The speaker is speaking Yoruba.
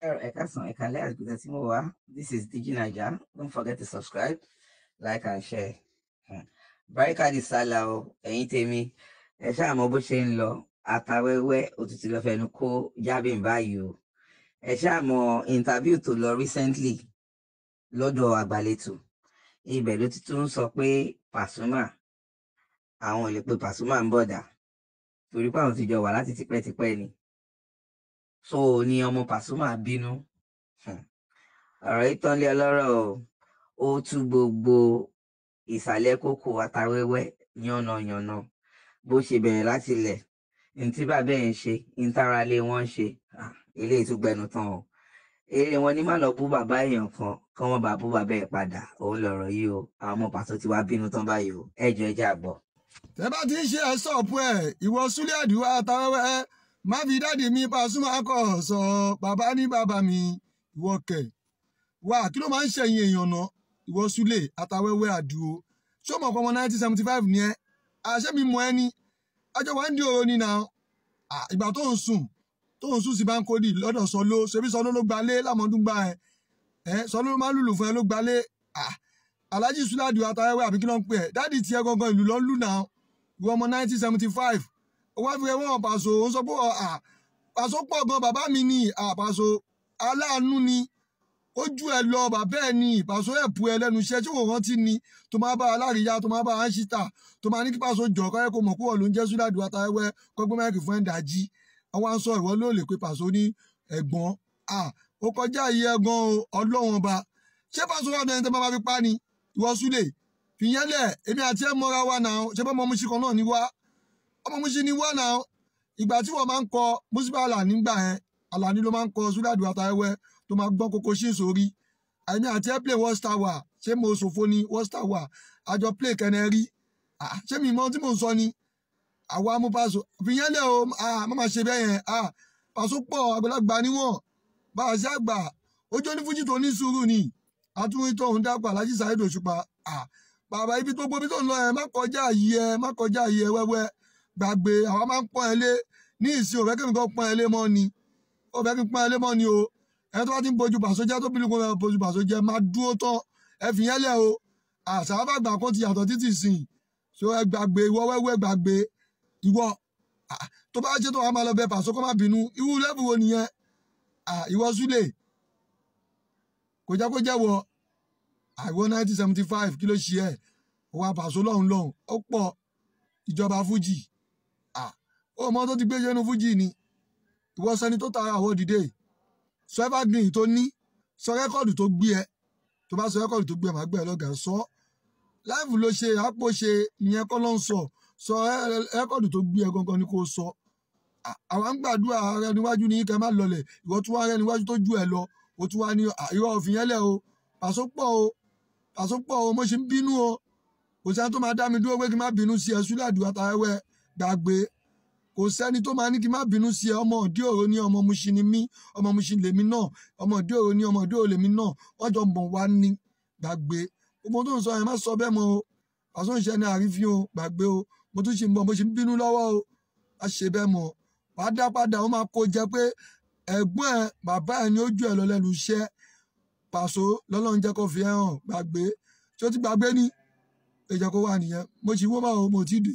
This is Digi Naija. Don't forget to subscribe, like and share. Barika di Sala o, ẹ̀yin tèmi. Ẹ ṣáà mọ bó ṣe ń lọ. Àtàwẹ́wẹ́ òtútù lọ fẹnu kó jábìn báyìí o. Ẹ ṣáà mọ interview tó lọ recently lọ́dọ̀ Àgbàlétù. Ibẹ̀ ló ti tún sọ pé Pasuma, àwọn ò lè pe Pasuma ń bọ̀dà. Torí pé àwọn ti jọ wà láti tipẹ́tipẹ́ ni. So ni ọmọ Pasuma bínú. Ọ̀rọ̀ ìtọ́lé ọlọ́rọ̀ ó tú gbogbo ìsàlẹ̀ kókó àtàwẹ́wẹ́ yànnàyànnà bó ṣe bẹ̀rẹ̀ láti ilẹ̀ ní tí bàbá ẹ̀ ń ṣe ní tára lé wọ́n ń ṣe eléyìí tún gbẹnu tán o. Eré wọn ní má lọ bú bàbá èèyàn kan kí wọ́n bá bú bàbá ẹ̀ padà òun lọ̀rọ̀ yìí o. Àwọn ọmọ Pàṣọ ti wá bínú tán báyìí o. Ẹjọ́ ẹjẹ́ àgbọ̀. Tẹ́ bá ti ń ṣe ẹ sọ̀pù ẹ̀ ìwọ Súlé Àdìó àtàwẹ́wẹ́ má fi dáàdì mi Pasuma kọ̀ sọ bàbá ní bàbá mi ìwọ kẹ̀. Wà kí ló máa ń ṣẹ̀yìn èèyàn náà ìwọ Súlé àtàwẹ́wẹ́ Àdìó. Ṣé o mọ̀ pé ọmọ 1975 ni ẹ? Àṣẹ mi mọ ẹ ní. Àjọ wa ń di òru ni náà. Ìgbà tó ń sùn sí Bánkódì lọ́dọ̀ Sọló. Ṣebí Sọló ló gbalé lámọ̀ọ́dún gbá ẹ. Sọló ló máa ń lùlù fún ẹ ló gbalé. Alhaji Súlé Àdìó àtàwẹ́wẹ́ àbí kí ló ń pè ẹ́? Dáàdì tiẹ̀ gangan ìlú ló ń lù náà. Ìwọ ọmọ 1975. Ó wá fi ẹwọ́n Pàṣọ. Ó sọ pé Pàṣọ pọ̀ gan bàbá mi ni. Pàṣọ aláàánú ni. Ó ju ẹ lọ bàbá ẹ ní Pàṣọ ẹ̀pù ẹ lẹ́nu iṣẹ́ tí wọ́n rántí ni tó máa bá aláríyá tó máa bá Anṣítà tó máa ní kí Pàṣọ jọ kọ́ ẹ kó mọ̀ kó wọ̀ ló ń jẹ́ Súlé Àdìó àtàwẹ́wẹ́ kọ́gbọ́n máìkì fún ẹ̀ńdàjì. Àwọn aṣọ ìwọ ló lè pe Pàṣọ ní ẹ̀gbọ́n. Ó kọjá iye ẹ̀gbọ́n Ọlọ́run ọba. Ṣé Pàṣọ wà lẹ́yìn tó máa fi pa ni ìwọ Súlé? Fìyẹn lẹ̀ èmi àti ẹ̀ mọ́ra wa náà ṣé bọ́ ọmọ Mùṣí kan náà ni wá. Ọmọ Mùṣí ni wá náà. Ìgbà tí wọ́n máa ń kọ Músíbà Àlàní nígbà yẹn Àlàní ló máa ń kọ Súlé Àdìó àtàwẹ́wẹ́ tó máa gbọ́n kókó ṣí sórí. Àìní àti ẹ play World Star War ṣé mo ṣòfò ni World Star War àjọ play kẹnẹrí ṣé mi mọ tí mò ń sọ ni àwa mú Pàṣọ fìyẹn lẹ o má máa ṣe bẹ́ẹ̀ yẹn Pàṣọ pọ̀ àgbàlagbà níwọ̀n bá a ṣe àgbà ojú onífújì tó ní sùúrù ni àtúntò tó ń dàpọ̀ Alhaji Saheed Òṣùpá bàbá ibi tó gbóbi tó ń lọ ẹ má kọjá àyè ẹ wẹ́wẹ́ gbàgbé àwa máa ń pọ́n ẹ lé ní ìsìn òfẹ́ kí mi kọ́ pọ́n ẹ lé mọ́ ni òfẹ́ kí n pọ́n ẹ lé mọ́ ni o ẹni tó bá ti ń bojú Pàṣọ jẹ́ tó bí lùkọ́ ẹ bojú Pàṣọ jẹ́ máa dúró tán ẹ fi yẹn lẹ̀ o àṣàbà gbà kó ti yàtọ̀ títì sìn so ẹ gbàgbé ìwọ wẹ́wẹ́ gbàgbé ìwọ tó bá ṣe tó wàá máa lọ bẹ Pàṣọ kó má bínú irú lẹ́bù wo nìyẹn ìwọ Súlé kò jẹ́ kó jẹ́ wọ àìwọ 1975 kí ló ṣe ẹ̀ wà Pàṣọ lọ́hùn ó pọ̀ ìjọba fújì ó mọ tó ti gbé yẹnu fújì ni ìwọ sẹni tó tara àwọ̀ dìde sọ evergreen tó ní sọ rẹ́kọ̀dù tó gbé ẹ tó bá sọ rẹ́kọ̀dù tó gbé ẹ máa gbé ẹ lọ́gàá sọ láìfù ló ṣe àpò ṣe ìyẹn kọ́ ló ń sọ rẹ́kọ̀dù tó gbé ẹ gangan ni kò sọ àwọn ń gbàdúrà rẹ níwájú ní kẹ má lọlẹ̀ ìwọ tún wá rẹ níwájú tó ju ẹ lọ o tún wá ní ìwọ òfin yẹn lẹ o Pàṣọ pọ̀ o mo ṣe ń bínú o kò sẹ́ni tó máa dá mi dúró pé kí n má bínú sí ẹ Súlé Àdìó àtàwẹ́wẹ́ gbàgbé kò sẹ́ni tó máa ní kí n má bínú sí ẹ ọmọ òdí òro ní ọmọ Mùṣí ni mí ọmọ Mùṣí lèmi náà ọmọ òdí òro ní ọmọ òdí òro lèmi náà wọ́n jọ mọ̀ wá ní gbàgbé gbogbo tó ń sọ yẹn má sọ bẹ́ẹ̀ mọ́ o Pàṣọ ń ṣe ní àrífín o gbàgbé o mo tún ṣe ń bọ̀ mo ṣe ń bínú lọ́wọ́ o má ṣe bẹ́ẹ̀ mọ́ wàá dá padà ó máa kó jẹ pé ẹ̀gbọ́n ẹ bàbá ẹ ní ó ju ẹ lọ lẹ́nu iṣẹ́ Pàṣọ lọ́lọ́run jẹ́ kó fi ẹ hàn gbàgbé tí ó ti gbàgbé ní ìjẹ́ kó wà nìyẹn mo ṣì wọ́n bá o mo ti dè.